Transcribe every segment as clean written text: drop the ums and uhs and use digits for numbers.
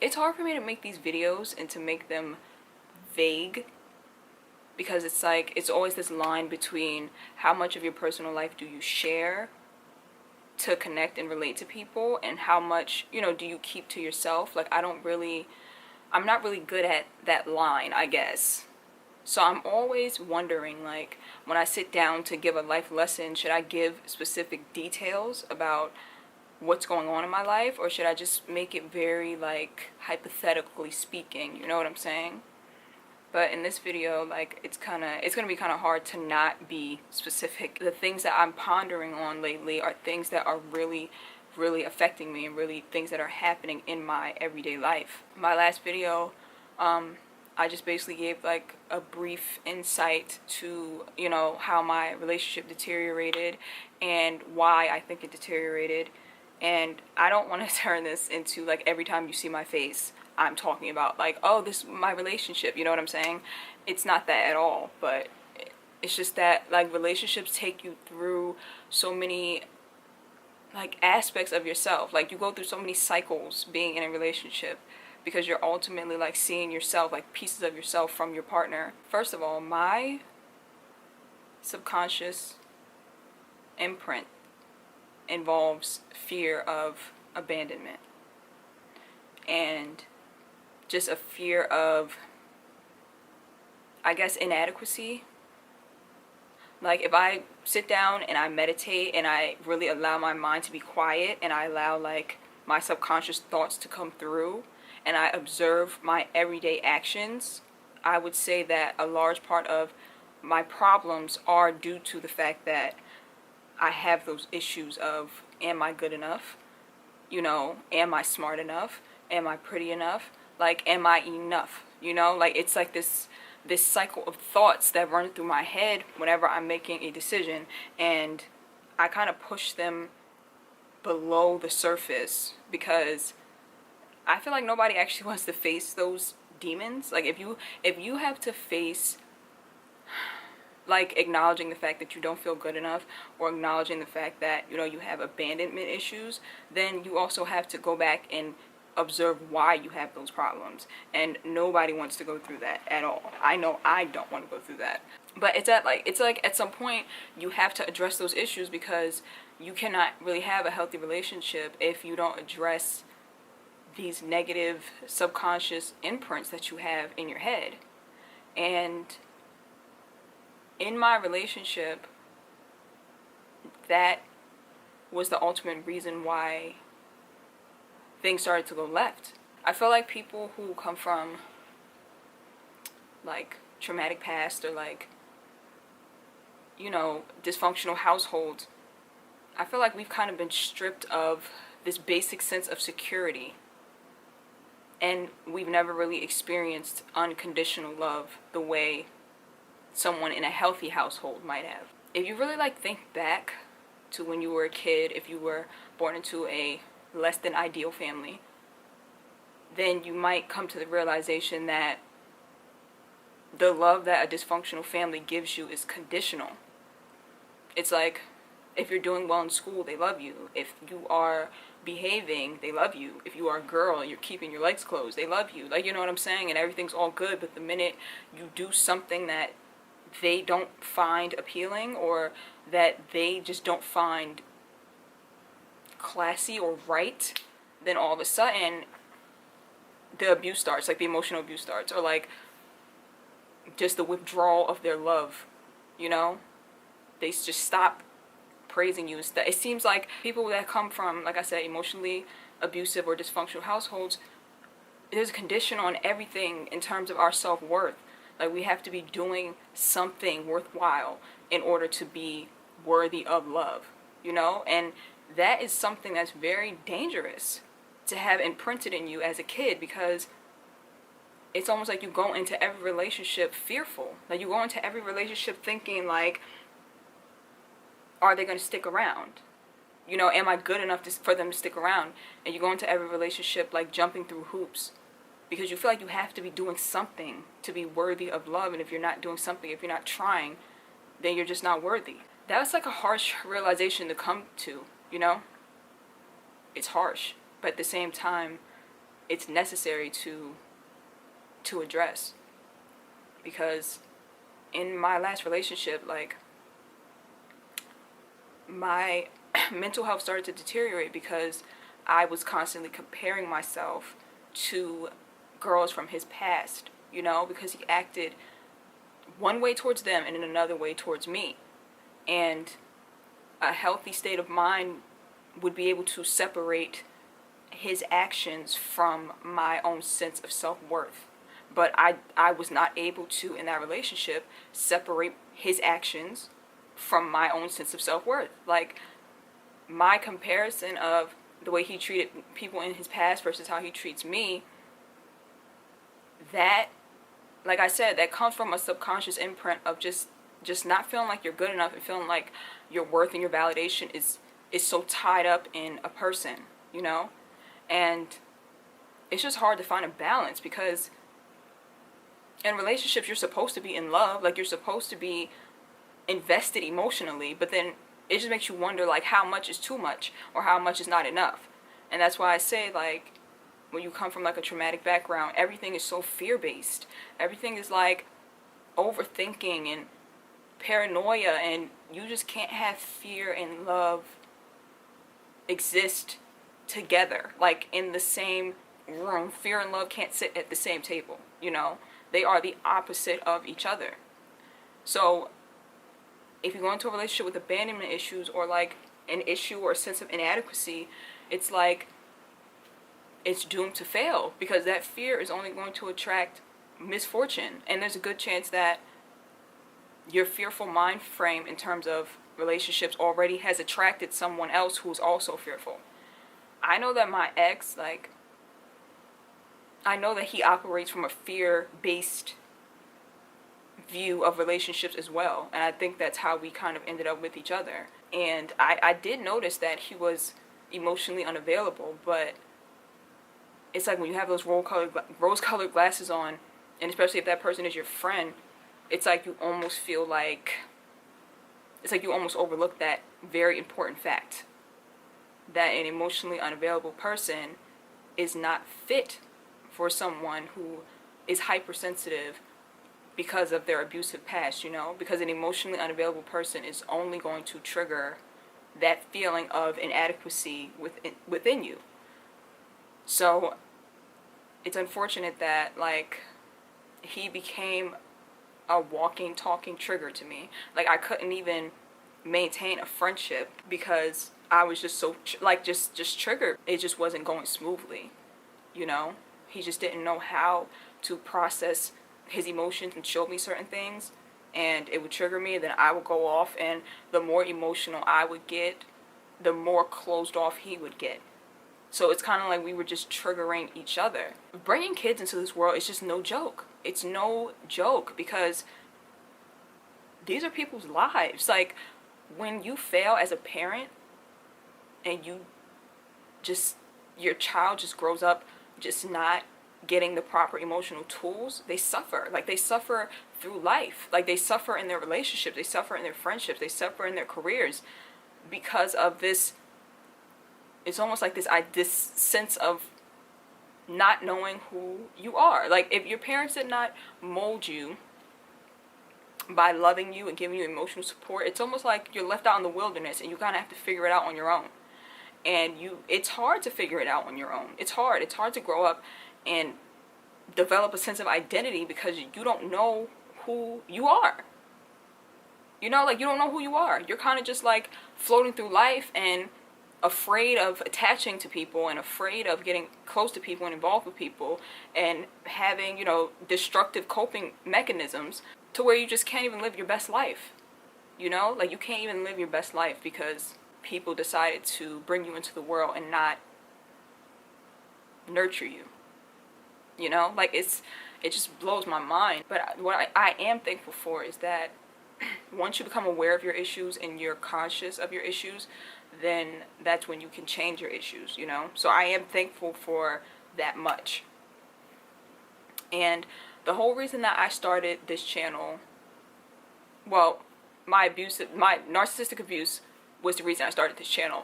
it's hard for me to make these videos and to make them vague, because it's like it's always this line between how much of your personal life do you share to connect and relate to people, and how much, you know, do you keep to yourself. Like, I'm not really good at that line, I guess. So I'm always wondering, like, when I sit down to give a life lesson, should I give specific details about what's going on in my life, or should I just make it very, like, hypothetically speaking, you know what I'm saying? But in this video, like, it's gonna be kind of hard to not be specific. The things that I'm pondering on lately are things that are really, really affecting me, and really things that are happening in my everyday life. My last video, I just basically gave like a brief insight to, you know, how my relationship deteriorated and why I think it deteriorated. And I don't want to turn this into like every time you see my face I'm talking about like, oh, this is my relationship, you know what I'm saying? It's not that at all, but it's just that like relationships take you through so many like aspects of yourself. Like, you go through so many cycles being in a relationship, because you're ultimately like seeing yourself, like pieces of yourself from your partner. First of all, my subconscious imprint involves fear of abandonment, and just a fear of, I guess, inadequacy. Like, if I sit down and I meditate and I really allow my mind to be quiet, and I allow like my subconscious thoughts to come through, and I observe my everyday actions, I would say that a large part of my problems are due to the fact that I have those issues of, am I good enough? You know, am I smart enough? Am I pretty enough? Like, am I enough? You know, like, it's like this cycle of thoughts that run through my head whenever I'm making a decision, and I kind of push them below the surface because I feel like nobody actually wants to face those demons. Like, if you have to face like acknowledging the fact that you don't feel good enough, or acknowledging the fact that, you know, you have abandonment issues, then you also have to go back and observe why you have those problems. And nobody wants to go through that at all. I know I don't want to go through that. But it's like at some point you have to address those issues, because you cannot really have a healthy relationship if you don't address these negative subconscious imprints that you have in your head. And in my relationship, that was the ultimate reason why things started to go left. I feel like people who come from like traumatic past, or like, you know, dysfunctional households, I feel like we've kind of been stripped of this basic sense of security, and we've never really experienced unconditional love the way someone in a healthy household might have. If you really like think back to when you were a kid, if you were born into a less than ideal family, then you might come to the realization that the love that a dysfunctional family gives you is conditional. It's like, if you're doing well in school, they love you. If you are behaving, they love you. If you are a girl and you're keeping your legs closed, they love you. Like, you know what I'm saying? And everything's all good. But the minute you do something that they don't find appealing, or that they just don't find classy or right, then all of a sudden the abuse starts, like the emotional abuse starts, or like just the withdrawal of their love, you know? They just stop praising you. It seems like people that come from, like I said, emotionally abusive or dysfunctional households, there's a condition on everything in terms of our self-worth. Like, we have to be doing something worthwhile in order to be worthy of love, you know? And that is something that's very dangerous to have imprinted in you as a kid, because it's almost like you go into every relationship fearful. Like, you go into every relationship thinking like, are they going to stick around? You know, am I good enough for them to stick around? And you go into every relationship like jumping through hoops, because you feel like you have to be doing something to be worthy of love. And if you're not doing something, if you're not trying, then you're just not worthy. That's like a harsh realization to come to, you know? It's harsh. But at the same time, it's necessary to address. Because in my last relationship, like, my mental health started to deteriorate because I was constantly comparing myself to girls from his past, you know, because he acted one way towards them and in another way towards me. And a healthy state of mind would be able to separate his actions from my own sense of self-worth. But I was not able to, in that relationship, separate his actions from my own sense of self-worth. Like, my comparison of the way he treated people in his past versus how he treats me, that, like I said, that comes from a subconscious imprint of just not feeling like you're good enough and feeling like your worth and your validation is so tied up in a person, you know? And it's just hard to find a balance, because in relationships you're supposed to be in love, like you're supposed to be invested emotionally, but then it just makes you wonder, like, how much is too much or how much is not enough. And that's why I say, like, when you come from like a traumatic background, everything is so fear-based. Everything is like overthinking and paranoia, and you just can't have fear and love exist together, like in the same room. Fear and love can't sit at the same table, you know? They are the opposite of each other. So if you go into a relationship with abandonment issues, or like an issue or a sense of inadequacy, it's like it's doomed to fail, because that fear is only going to attract misfortune. And there's a good chance that your fearful mind frame in terms of relationships already has attracted someone else who's also fearful. I know that my ex, like, I know that he operates from a fear-based view of relationships as well. And I think that's how we kind of ended up with each other. And I did notice that he was emotionally unavailable, but it's like when you have those rose-colored glasses on, and especially if that person is your friend, it's like you almost feel like, it's like you almost overlook that very important fact, that an emotionally unavailable person is not fit for someone who is hypersensitive because of their abusive past, you know? Because an emotionally unavailable person is only going to trigger that feeling of inadequacy within you. So it's unfortunate that, like, he became a walking, talking trigger to me. Like, I couldn't even maintain a friendship because I was just so, just triggered. It just wasn't going smoothly, you know? He just didn't know how to process his emotions and show me certain things, and it would trigger me, and then I would go off, and the more emotional I would get, the more closed off he would get. So it's kind of like we were just triggering each other. Bringing kids into this world is just no joke. It's no joke, because these are people's lives. Like, when you fail as a parent and your child just grows up just not getting the proper emotional tools, they suffer. Like, they suffer through life. Like, they suffer in their relationships, they suffer in their friendships, they suffer in their careers because of this. It's almost like this sense of not knowing who you are. Like, if your parents did not mold you by loving you and giving you emotional support, it's almost like you're left out in the wilderness and you kind of have to figure it out on your own. And it's hard to figure it out on your own. It's hard to grow up and develop a sense of identity because you don't know who you are. You know, like, you don't know who you are. You're kind of just like floating through life and afraid of attaching to people and afraid of getting close to people and involved with people and having, you know, destructive coping mechanisms to where you just can't even live your best life. You know, like, you can't even live your best life because people decided to bring you into the world and not nurture you. You know, like, it just blows my mind. But what I am thankful for is that once you become aware of your issues and you're conscious of your issues, then that's when you can change your issues, you know? So I am thankful for that much. And the whole reason that I started this channel, well, my narcissistic abuse was the reason I started this channel.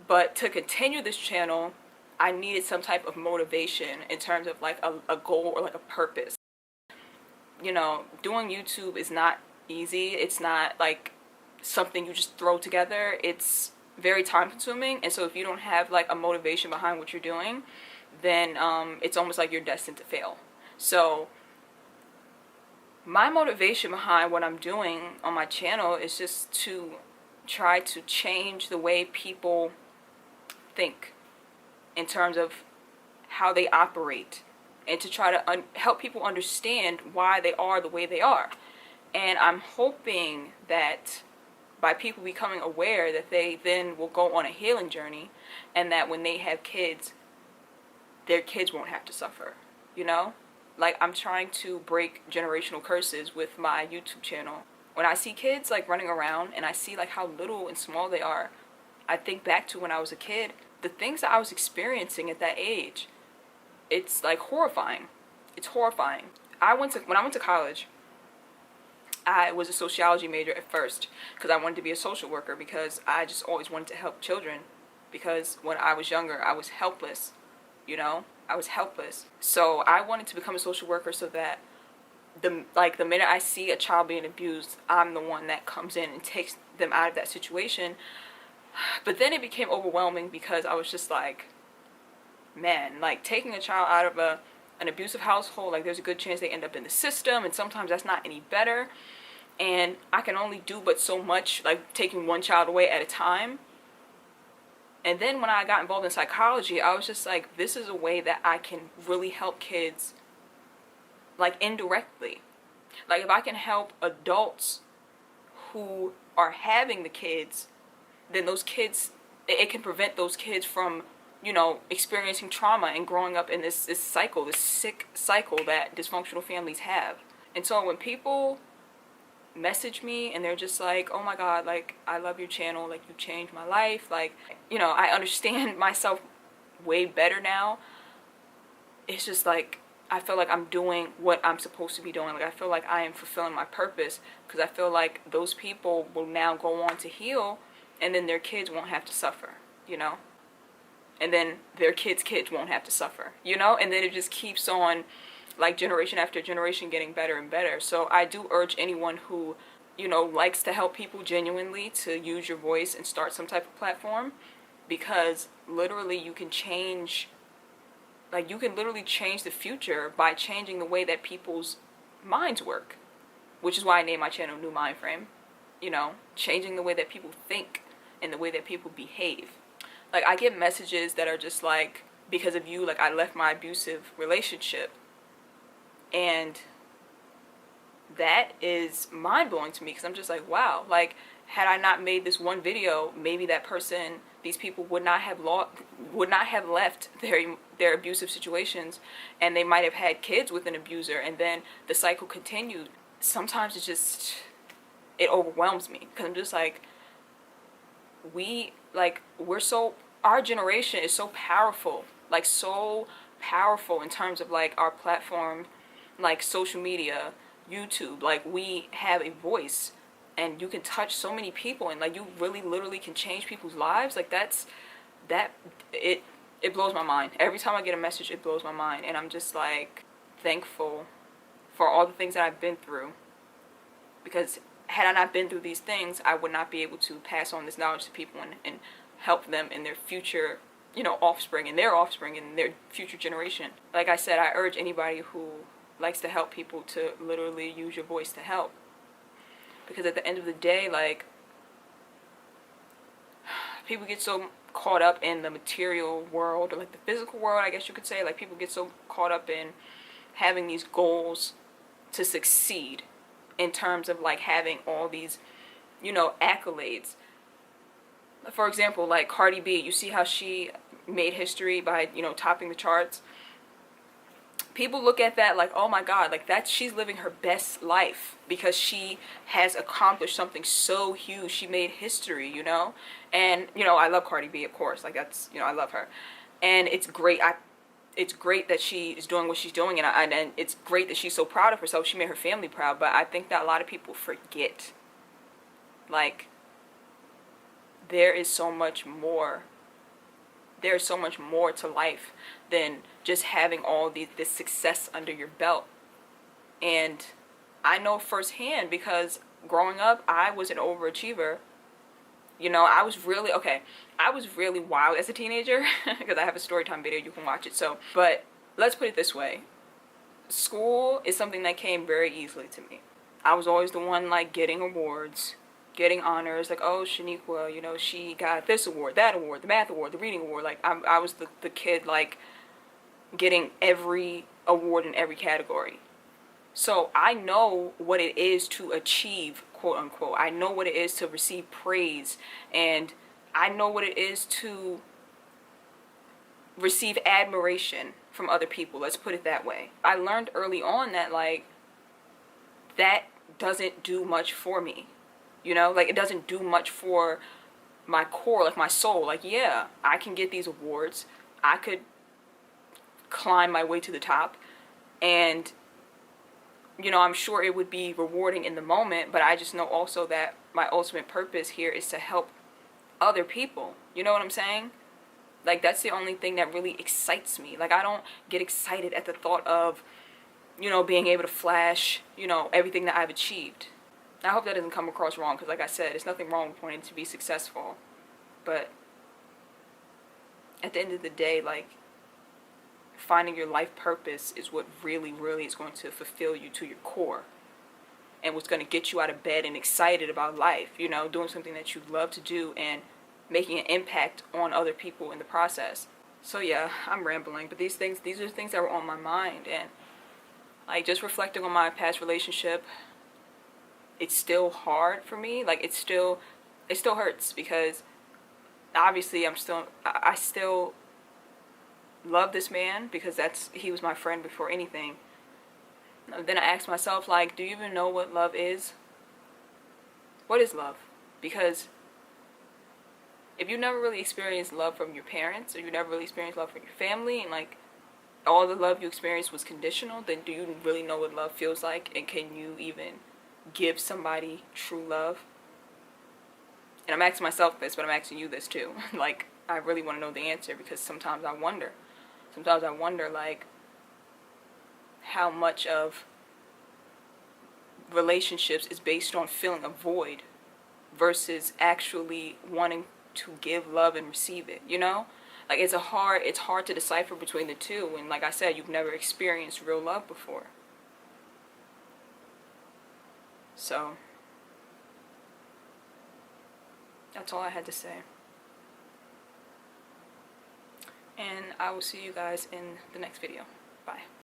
But to continue this channel, I needed some type of motivation in terms of like a goal or like a purpose. You know, doing YouTube is not easy. It's not like something you just throw together. It's very time consuming, and so if you don't have like a motivation behind what you're doing, then it's almost like you're destined to fail. So my motivation behind what I'm doing on my channel is just to try to change the way people think in terms of how they operate, and to try to help people understand why they are the way they are. And I'm hoping that by people becoming aware, that they then will go on a healing journey, and that when they have kids, their kids won't have to suffer, you know? Like, I'm trying to break generational curses with my YouTube channel. When I see kids like running around and I see like how little and small they are, I think back to when I was a kid, the things that I was experiencing at that age. It's like horrifying. It's horrifying. When I went to college, I was a sociology major at first because I wanted to be a social worker, because I just always wanted to help children, because when I was younger I was helpless, you know? I was helpless. So I wanted to become a social worker so that the minute I see a child being abused, I'm the one that comes in and takes them out of that situation. But then it became overwhelming because I was just like, man, like taking a child out of an abusive household, like there's a good chance they end up in the system, and sometimes that's not any better. And I can only do but so much, like taking one child away at a time. And then when I got involved in psychology, I was just like, this is a way that I can really help kids, like indirectly. Like if I can help adults who are having the kids, then those kids, it can prevent those kids from, you know, experiencing trauma and growing up in this cycle, this sick cycle that dysfunctional families have. And so when people message me and they're just like, oh my god, like I love your channel, like you changed my life, like, you know, I understand myself way better now, it's just like I feel like I'm doing what I'm supposed to be doing. Like I feel like I am fulfilling my purpose, because I feel like those people will now go on to heal, and then their kids won't have to suffer, you know, and then their kids won't have to suffer, you know, and then it just keeps on, like generation after generation, getting better and better. So I do urge anyone who, you know, likes to help people genuinely to use your voice and start some type of platform, because literally you can change, like you can literally change the future by changing the way that people's minds work, which is why I named my channel New Mind Frame, you know, changing the way that people think and the way that people behave. Like I get messages that are just like, because of you, like I left my abusive relationship. And that is mind-blowing to me, because I'm just like, wow, like had I not made this one video, maybe that person, these people would not have left their abusive situations, and they might have had kids with an abuser, and then the cycle continued. Sometimes it overwhelms me, because I'm just like, our generation is so powerful, like so powerful in terms of like our platform, like social media, YouTube. Like we have a voice, and you can touch so many people, and like you really literally can change people's lives. Like it blows my mind. Every time I get a message, it blows my mind, and I'm just like thankful for all the things that I've been through, because had I not been through these things, I would not be able to pass on this knowledge to people and help them in their future, you know, offspring and their future generation. Like I said, I urge anybody who likes to help people to literally use your voice to help, because at the end of the day, like people get so caught up in the material world, or like the physical world, I guess you could say. Like people get so caught up in having these goals to succeed, in terms of like having all these, you know, accolades. For example, like Cardi B, you see how she made history by, you know, topping the charts. People look at that like, oh my god, like she's living her best life because she has accomplished something so huge. She made history, you know? And, you know, I love Cardi B, of course. Like that's, you know, I love her. And it's great. It's great that she is doing what she's doing, and it's great that she's so proud of herself. She made her family proud. But I think that a lot of people forget, like, there is so much more there's so much more to life than just having all this success under your belt. And I know firsthand, because growing up, I was an overachiever. You know, I was really wild as a teenager because I have a story time video, you can watch it. So, but let's put it this way. School is something that came very easily to me. I was always the one like getting awards, getting honors, like, oh, Shaniqua, you know, she got this award, that award, the math award, the reading award. Like, I was the kid like getting every award in every category. So I know what it is to achieve, quote unquote. I know what it is to receive praise, and I know what it is to receive admiration from other people. Let's put it that way. I learned early on that, like, that doesn't do much for me. You know, like, it doesn't do much for my core, like my soul. Like, yeah, I can get these awards. I could climb my way to the top, and you know, I'm sure it would be rewarding in the moment, but I just know also that my ultimate purpose here is to help other people. You know what I'm saying? Like, that's the only thing that really excites me. Like, I don't get excited at the thought of, you know, being able to flash, you know, everything that I've achieved. I hope that doesn't come across wrong, because like I said, there's nothing wrong with wanting to be successful. But at the end of the day, like, finding your life purpose is what really, really is going to fulfill you to your core, and what's going to get you out of bed and excited about life, you know, doing something that you love to do and making an impact on other people in the process. So yeah, I'm rambling, but these are things that were on my mind, and like, just reflecting on my past relationship, it's still hard for me. Like, it still hurts, because obviously I still love this man, because he was my friend before anything. Then I asked myself, like, do you even know what love is? What is love? Because if you never really experienced love from your parents, or you never really experienced love from your family, and like all the love you experienced was conditional, then do you really know what love feels like? And can you even give somebody true love? And I'm asking myself this, but I'm asking you this too. Like, I really want to know the answer, because sometimes I wonder, like, how much of relationships is based on filling a void versus actually wanting to give love and receive it, you know? Like, it's hard to decipher between the two when, like I said, you've never experienced real love before. So, that's all I had to say. And I will see you guys in the next video. Bye.